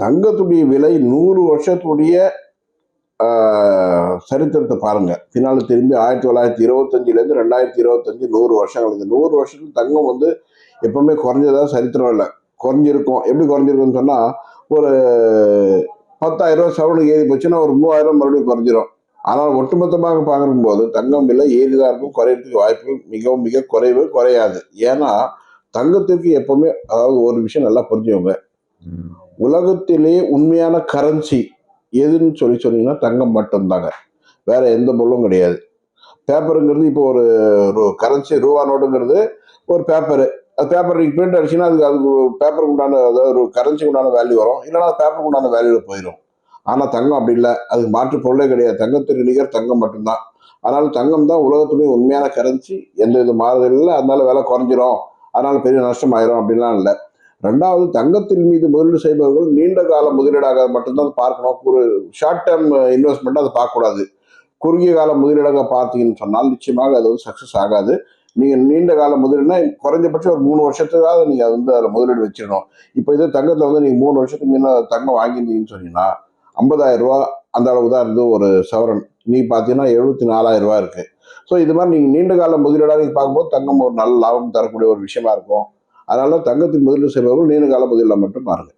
தங்கத்துடைய விலை 100 வருஷத்துடைய சரித்திரத்தை பாருங்க. பின்னால திரும்பி 1925லேருந்து 2025 100 வருஷங்கள். இந்த 100 வருஷத்துல தங்கம் வந்து எப்பவுமே குறைஞ்சதா சரித்திரம் இல்லை. குறைஞ்சிருக்கும். எப்படி குறைஞ்சிருக்குன்னு சொன்னா, ஒரு 10,000 சவரனுக்கு ஏறி போச்சுன்னா ஒரு 3000 மறுபடியும் குறைஞ்சிரும். ஆனால் ஒட்டுமொத்தமாக பார்க்கும்போது தங்கம் விலை ஏறிதான் இருக்கும். குறையறதுக்கு வாய்ப்புகள் மிகவும் மிக குறைவு, குறையாது. ஏன்னா தங்கத்திற்கு எப்பவுமே, அதாவது ஒரு விஷயம் நல்லா புரிஞ்சுக்கோங்க, உலகத்திலே உண்மையான கரன்சி எதுன்னு சொன்னீங்கன்னா தங்கம் மட்டும்தாங்க. வேற எந்த பொருளும் கிடையாது. பேப்பருங்கிறது இப்போ ஒரு கரன்சி ரூபா நோட்டுங்கிறது ஒரு பேப்பரு. அது பேப்பர் நீங்க பிரிண்ட் அடிச்சுன்னா அதுக்கு பேப்பருக்கு உண்டான, அதாவது ஒரு கரன்சிக்கு உண்டான வேல்யூ வரும். இல்லைன்னா பேப்பருக்கு உண்டான வேல்யூல போயிடும். ஆனா தங்கம் அப்படி இல்லை. அதுக்கு மாற்று பொருளே கிடையாது. தங்கத்திற்கு நிகர் தங்கம் மட்டும்தான். அதனால தங்கம் தான் உலகத்துடைய உண்மையான கரன்சி. எந்த வித மாறுதல் இல்லை. அதனால விலை குறைஞ்சிரும், அதனால பெரிய நஷ்டம் ஆயிரும் அப்படின்லாம் இல்லை. ரெண்டாவது, தங்கத்தின் மீது முதலீடு செய்பவர்கள் நீண்ட கால முதலீடாக மட்டும்தான் பார்க்கணும். ஒரு ஷார்ட் டேர்ம் இன்வெஸ்ட்மெண்ட் அதை பார்க்கக்கூடாது. குறுகிய கால முதலீடாக பார்த்தீங்கன்னு சொன்னால் நிச்சயமாக அது வந்து சக்சஸ் ஆகாது. நீங்க நீண்ட கால முதலீடுனா குறைஞ்சபட்சம் ஒரு 3 வருஷத்துக்காக நீங்க வந்து அதில் முதலீடு வச்சிடணும். இப்போ இதே தங்கத்தில் வந்து நீங்க 3 வருஷத்துக்கு முன்ன தங்கம் வாங்கியிருந்தீங்கன்னு சொன்னீங்கன்னா 50,000 ரூபா அந்த அளவு தான் இருந்து ஒரு சவரன். நீ பார்த்தீங்கன்னா 74,000 ரூபா இருக்கு. ஸோ இது மாதிரி நீங்க நீண்ட கால முதலீடாக நீங்க பார்க்கும்போது தங்கம் ஒரு நல்ல லாபம் தரக்கூடிய ஒரு விஷயமா இருக்கும். அதனால தங்கத்தின் முதலீடு செய்பவர்கள் நீண்ட கால முதலீடுல மட்டும் பாருங்க.